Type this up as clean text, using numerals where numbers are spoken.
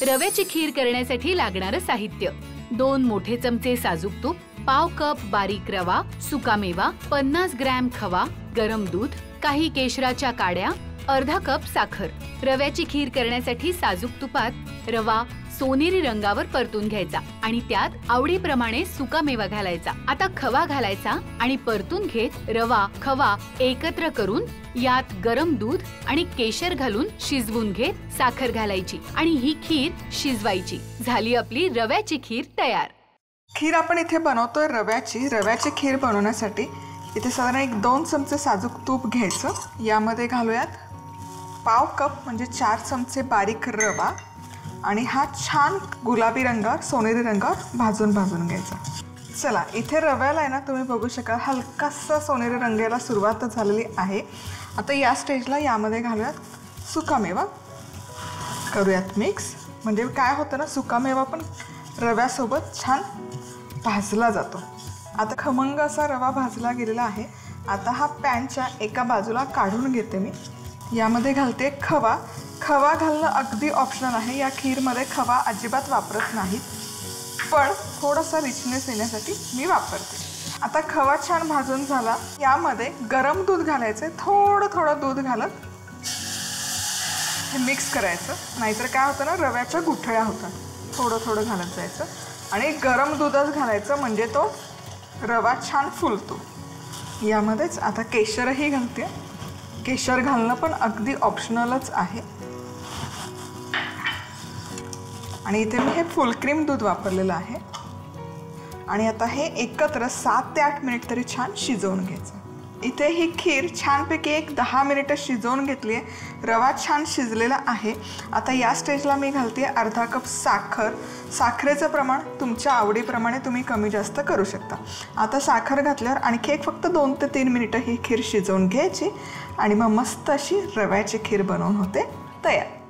रव्याची खीर करण्यासाठी लागणारं साहित्य: 2 मोठे चमचे साजूक तूप, पाव कप बारीक रवा, सुकामेवा, 50 ग्रॅम खवा, गरम दूध, काही केशराच्या काड्या, अर्धा कप साखर। रव्याची खीर करण्यासाठी साजूक तुपात रवा सोनेरी रंगावर परतून घ्यायचा आणि त्यात आवडीप्रमाणे सुकामेवा घालायचा। आता खवा घालायचा आणि परतून घेत रवा खवा एकत्र करून यात गरम दूध आणि केशर घालून शिजवून घेत साखर घालायची आणि ही खीर शिजवायची। झाली आपली रव्याची खीर तयार। खीर आपण इथे बनवतोय रव्याची खीर बनवण्यासाठी इथे साधारण 1-2 चमचे साजूक तूप घ्यायचं। यामध्ये घालूयात पाव कप म्हणजे 4 चमचे बारीक रवा आणि हा छान गुलाबी रंगावर सोनेरी रंगावर भाजून घ्यायचा। चला इथे रव्याला आहे ना तुम्ही बघू शकाल हलकासा सोनेरी रंग यायला सुरुवात झालेली आहे। आता या स्टेजला यामध्ये घालूयात सुकामेवा, करूयात मिक्स। म्हणजे काय होतं ना, सुकामेवा पण रव्यासोबत छान भाजला जातो। आता खमंग असा रवा भाजला गेलेला आहे। आता हा पॅनच्या एका बाजूला काढून घेते मी। यामध्ये घालते खवा। खवा घालणं अगदी ऑप्शनल आहे। या खीरमध्ये खवा अजिबात वापरत नाहीत, पण थोडासा रिचनेस येण्यासाठी मी वापरते। आता खवा छान भाजून झाला। यामध्ये गरम दूध घालायचे। थोडं दूध घालत हे मिक्स करायचं, नाहीतर काय होतं ना, रव्याच्या गुठळ्या होतात। थोडं घालत जायचं आणि गरम दूधच घालायचं, म्हणजे तो रवा छान फुलतो। यामध्येच आता केशरही घालते। केशर घालणं पण अगदी ऑप्शनलच आहे आणि इथे मी हे फुल क्रीम दूध वापरलेलं आहे। आणि आता हे एकत्र 7 ते 8 मिनिट तरी छान शिजवून घ्यायचं। इथे ही खीर छानपैकी 10 मिनिटं शिजवून घेतली आहे। रवा छान शिजलेला आहे। आता या स्टेजला मी घालते अर्धा कप साखर। साखरेचं प्रमाण तुमच्या आवडीप्रमाणे तुम्ही कमी जास्त करू शकता। आता साखर घातल्यावर आणखी फक्त 2 ते 3 मिनिटं ही खीर शिजवून घ्यायची आणि मग मस्त अशी रव्याची खीर बनवून होते तयार।